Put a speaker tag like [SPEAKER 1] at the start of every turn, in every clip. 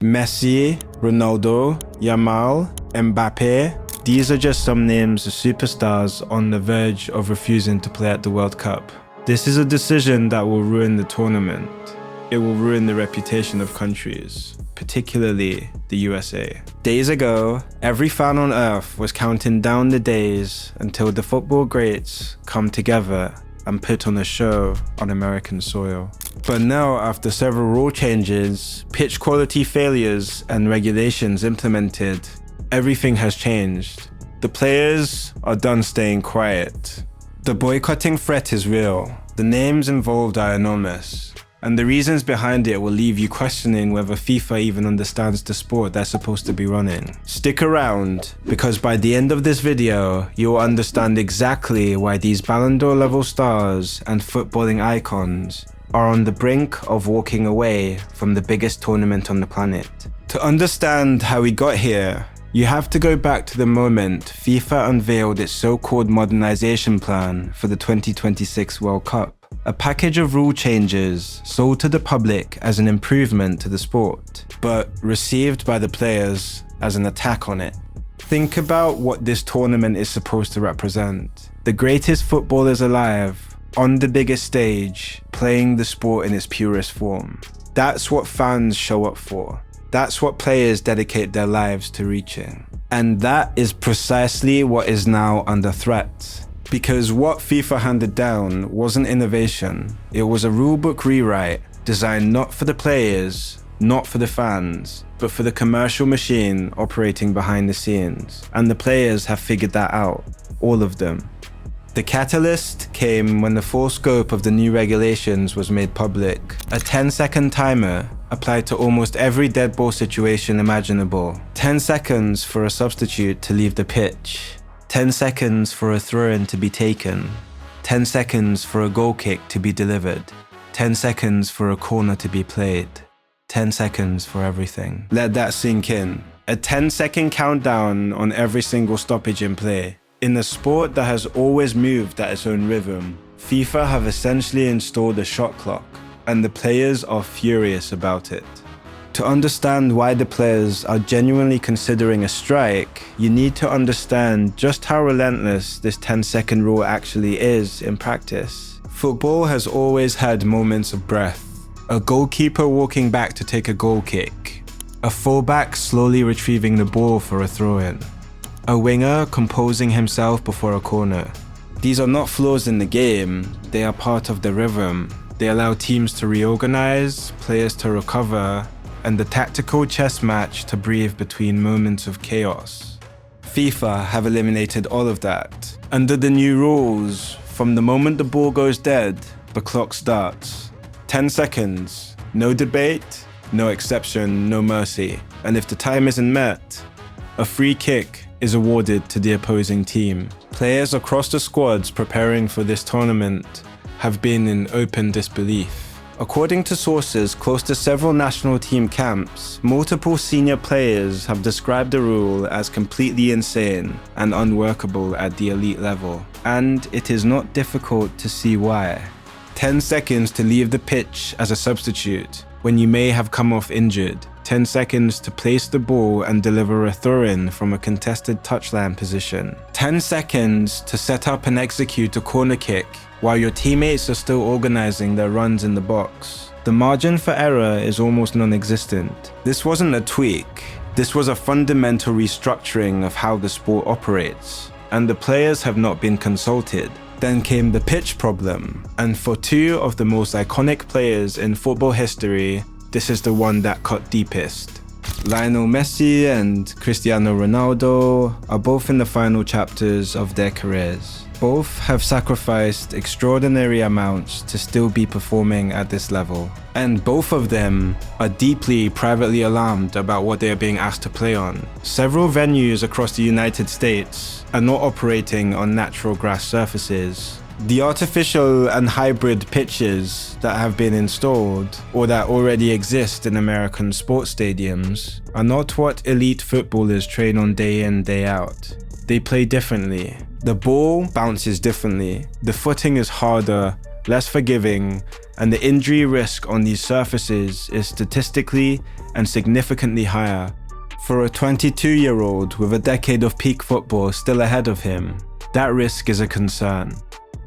[SPEAKER 1] Messi, Ronaldo, Yamal, Mbappe. These are just some names of superstars on the verge of refusing to play at the World Cup. This is a decision that will ruin the tournament. It will ruin the reputation of countries, particularly the USA. Days ago, every fan on earth was counting down the days until the football greats come together and put on a show on American soil. But now, after several rule changes, pitch quality failures, and regulations implemented, everything has changed. The players are done staying quiet. The boycotting threat is real. The names involved are enormous. And the reasons behind it will leave you questioning whether FIFA even understands the sport they're supposed to be running. Stick around, because by the end of this video, you'll understand exactly why these Ballon d'Or level stars and footballing icons are on the brink of walking away from the biggest tournament on the planet. To understand how we got here, you have to go back to the moment FIFA unveiled its so-called modernization plan for the 2026 World Cup. A package of rule changes sold to the public as an improvement to the sport, but received by the players as an attack on it. Think about what this tournament is supposed to represent. The greatest footballers alive, on the biggest stage, playing the sport in its purest form. That's what fans show up for. That's what players dedicate their lives to reaching. And that is precisely what is now under threat. Because what FIFA handed down wasn't innovation, it was a rulebook rewrite designed not for the players, not for the fans, but for the commercial machine operating behind the scenes. And the players have figured that out, all of them. The catalyst came when the full scope of the new regulations was made public. A 10-second timer applied to almost every dead ball situation imaginable. 10 seconds for a substitute to leave the pitch. 10 seconds for a throw-in to be taken. 10 seconds for a goal kick to be delivered. 10 seconds for a corner to be played. 10 seconds for everything. Let that sink in. A 10-second countdown on every single stoppage in play. In a sport that has always moved at its own rhythm, FIFA have essentially installed a shot clock, and the players are furious about it. To understand why the players are genuinely considering a strike, you need to understand just how relentless this 10-second rule actually is in practice. Football has always had moments of breath. A goalkeeper walking back to take a goal kick. A fullback slowly retrieving the ball for a throw-in. A winger composing himself before a corner. These are not flaws in the game, they are part of the rhythm. They allow teams to reorganize, players to recover, and the tactical chess match to breathe between moments of chaos. FIFA have eliminated all of that. Under the new rules, from the moment the ball goes dead, the clock starts. 10 seconds, no debate, no exception, no mercy. And if the time isn't met, a free kick is awarded to the opposing team. Players across the squads preparing for this tournament have been in open disbelief. According to sources close to several national team camps, multiple senior players have described the rule as completely insane and unworkable at the elite level. And it is not difficult to see why. 10 seconds to leave the pitch as a substitute when you may have come off injured. 10 seconds to place the ball and deliver a throw-in from a contested touchline position. 10 seconds to set up and execute a corner kick while your teammates are still organizing their runs in the box. The margin for error is almost non-existent. This wasn't a tweak. This was a fundamental restructuring of how the sport operates, and the players have not been consulted. Then came the pitch problem, and for two of the most iconic players in football history, this is the one that cut deepest. Lionel Messi and Cristiano Ronaldo are both in the final chapters of their careers. Both have sacrificed extraordinary amounts to still be performing at this level. And both of them are deeply privately alarmed about what they are being asked to play on. Several venues across the United States are not operating on natural grass surfaces. The artificial and hybrid pitches that have been installed, or that already exist in American sports stadiums, are not what elite footballers train on day in, day out. They play differently. The ball bounces differently. The footing is harder, less forgiving, and the injury risk on these surfaces is statistically and significantly higher. For a 22-year-old with a decade of peak football still ahead of him, that risk is a concern.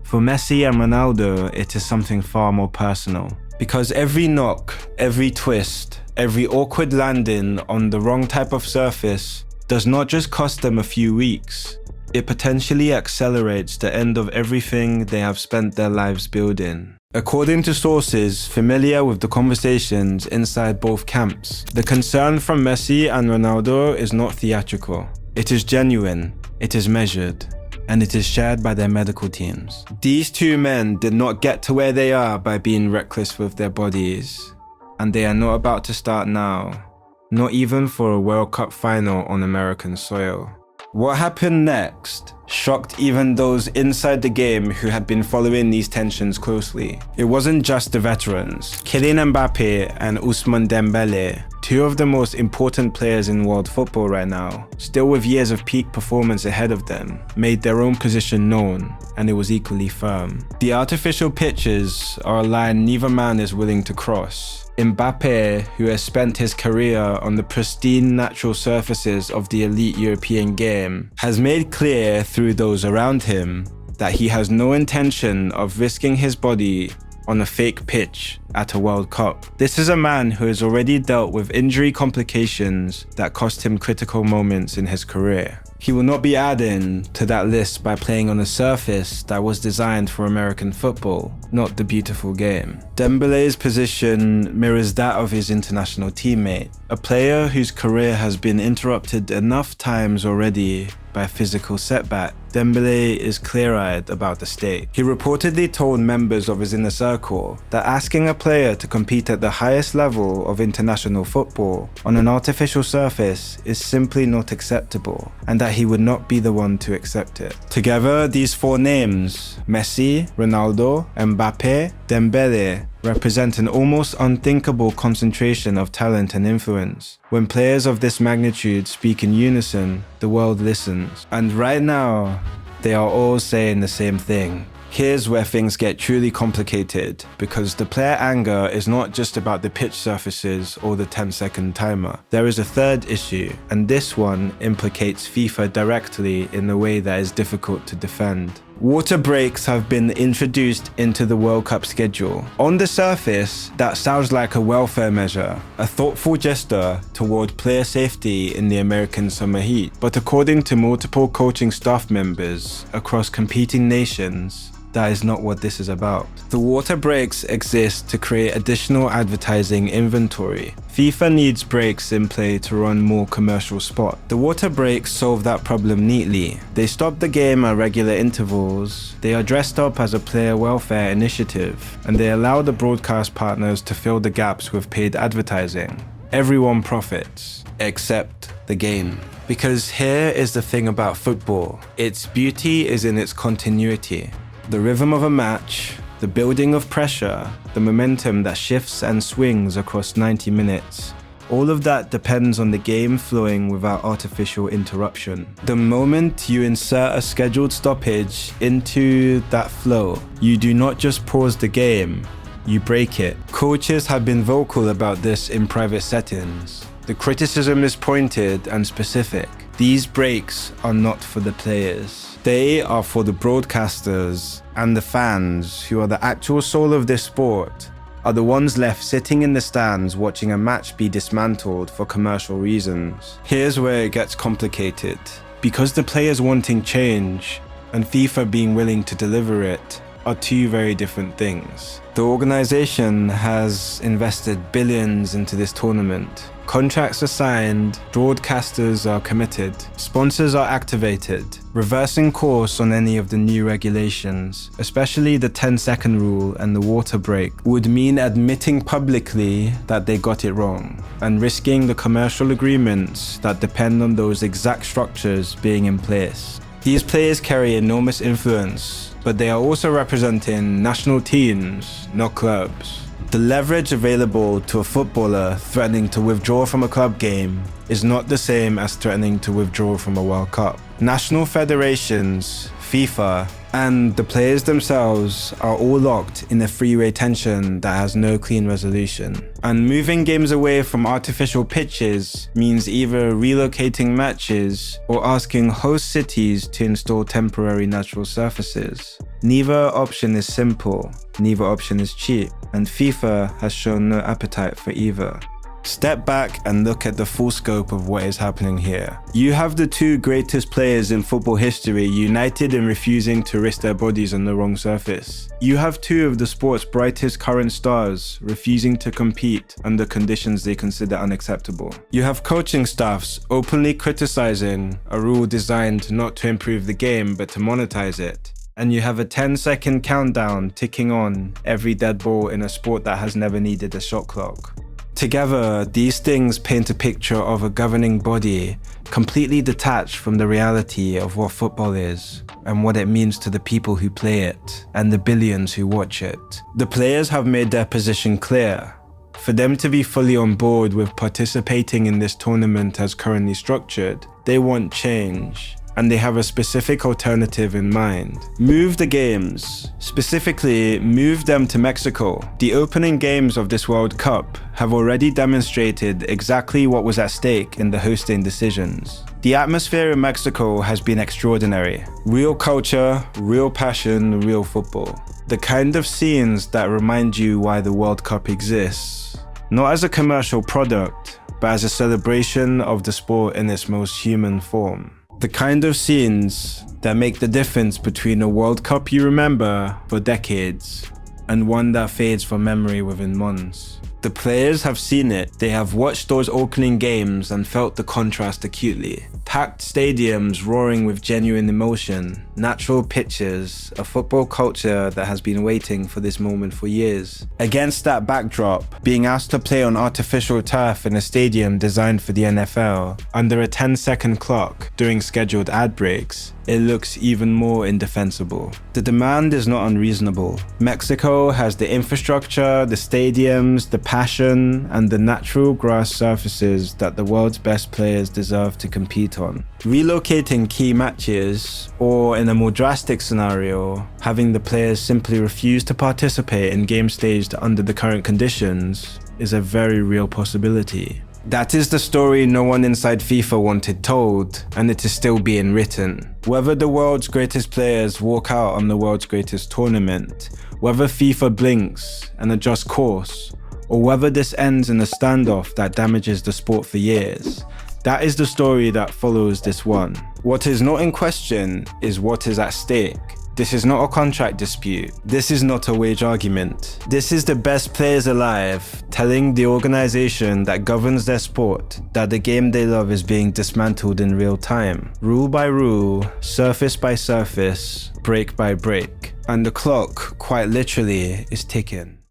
[SPEAKER 1] For Messi and Ronaldo, it is something far more personal. Because every knock, every twist, every awkward landing on the wrong type of surface does not just cost them a few weeks, it potentially accelerates the end of everything they have spent their lives building. According to sources familiar with the conversations inside both camps, the concern from Messi and Ronaldo is not theatrical. It is genuine, it is measured, and it is shared by their medical teams. These two men did not get to where they are by being reckless with their bodies, and they are not about to start now, not even for a World Cup final on American soil. What happened next shocked even those inside the game who had been following these tensions closely. It wasn't just the veterans. Kylian Mbappe and Ousmane Dembele, two of the most important players in world football right now, still with years of peak performance ahead of them, made their own position known, and it was equally firm. The artificial pitches are a line neither man is willing to cross. Mbappe, who has spent his career on the pristine natural surfaces of the elite European game, has made clear through those around him that he has no intention of risking his body on a fake pitch at a World Cup. This is a man who has already dealt with injury complications that cost him critical moments in his career. He will not be adding to that list by playing on a surface that was designed for American football, not the beautiful game. Dembele's position mirrors that of his international teammate, a player whose career has been interrupted enough times already by physical setback. Dembele is clear-eyed about the stake. He reportedly told members of his inner circle that asking a player to compete at the highest level of international football on an artificial surface is simply not acceptable, and that he would not be the one to accept it. Together, these four names, Messi, Ronaldo, Mbappe, Dembele, represent an almost unthinkable concentration of talent and influence. When players of this magnitude speak in unison, the world listens. And right now, they are all saying the same thing. Here's where things get truly complicated, because the player anger is not just about the pitch surfaces or the 10-second timer. There is a third issue, and this one implicates FIFA directly in a way that is difficult to defend. Water breaks have been introduced into the World Cup schedule. On the surface, that sounds like a welfare measure, a thoughtful gesture toward player safety in the American summer heat. But according to multiple coaching staff members across competing nations, that is not what this is about. The water breaks exist to create additional advertising inventory. FIFA needs breaks in play to run more commercial spot. The water breaks solve that problem neatly. They stop the game at regular intervals, they are dressed up as a player welfare initiative, and they allow the broadcast partners to fill the gaps with paid advertising. Everyone profits, except the game. Because here is the thing about football. Its beauty is in its continuity. The rhythm of a match, the building of pressure, the momentum that shifts and swings across 90 minutes. All of that depends on the game flowing without artificial interruption. The moment you insert a scheduled stoppage into that flow, you do not just pause the game, you break it. Coaches have been vocal about this in private settings. The criticism is pointed and specific. These breaks are not for the players. They are for the broadcasters and the fans, who are the actual soul of this sport, are the ones left sitting in the stands watching a match be dismantled for commercial reasons. Here's where it gets complicated. Because the players wanting change and FIFA being willing to deliver it are two very different things. The organization has invested billions into this tournament. Contracts are signed, broadcasters are committed, sponsors are activated. Reversing course on any of the new regulations, especially the 10-second rule and the water break, would mean admitting publicly that they got it wrong, and risking the commercial agreements that depend on those exact structures being in place. These players carry enormous influence, but they are also representing national teams, not clubs. The leverage available to a footballer threatening to withdraw from a club game is not the same as threatening to withdraw from a World Cup. National federations, FIFA, And the players themselves are all locked in a three-way tension that has no clean resolution. And moving games away from artificial pitches means either relocating matches or asking host cities to install temporary natural surfaces. Neither option is simple, neither option is cheap, and FIFA has shown no appetite for either. Step back and look at the full scope of what is happening here. You have the two greatest players in football history united in refusing to risk their bodies on the wrong surface. You have two of the sport's brightest current stars refusing to compete under conditions they consider unacceptable. You have coaching staffs openly criticizing a rule designed not to improve the game but to monetize it. And you have a 10-second countdown ticking on every dead ball in a sport that has never needed a shot clock. Together, these things paint a picture of a governing body completely detached from the reality of what football is and what it means to the people who play it and the billions who watch it. The players have made their position clear. For them to be fully on board with participating in this tournament as currently structured, they want change. And they have a specific alternative in mind. Move the games. Specifically, move them to Mexico. The opening games of this World Cup have already demonstrated exactly what was at stake in the hosting decisions. The atmosphere in Mexico has been extraordinary. Real culture, real passion, real football. The kind of scenes that remind you why the World Cup exists. Not as a commercial product, but as a celebration of the sport in its most human form. The kind of scenes that make the difference between a World Cup you remember for decades and one that fades from memory within months. The players have seen it. They have watched those opening games and felt the contrast acutely. Packed stadiums roaring with genuine emotion, natural pitches, a football culture that has been waiting for this moment for years. Against that backdrop, being asked to play on artificial turf in a stadium designed for the NFL, under a 10-second clock during scheduled ad breaks, it looks even more indefensible. The demand is not unreasonable. Mexico has the infrastructure, the stadiums, the passion, and the natural grass surfaces that the world's best players deserve to compete on. Relocating key matches, or in a more drastic scenario, having the players simply refuse to participate in games staged under the current conditions, is a very real possibility. That is the story no one inside FIFA wanted told, and it is still being written. Whether the world's greatest players walk out on the world's greatest tournament, whether FIFA blinks and adjusts course, or whether this ends in a standoff that damages the sport for years, that is the story that follows this one. What is not in question is what is at stake. This is not a contract dispute. This is not a wage argument. This is the best players alive telling the organization that governs their sport that the game they love is being dismantled in real time. Rule by rule, surface by surface, break by break. And the clock, quite literally, is ticking.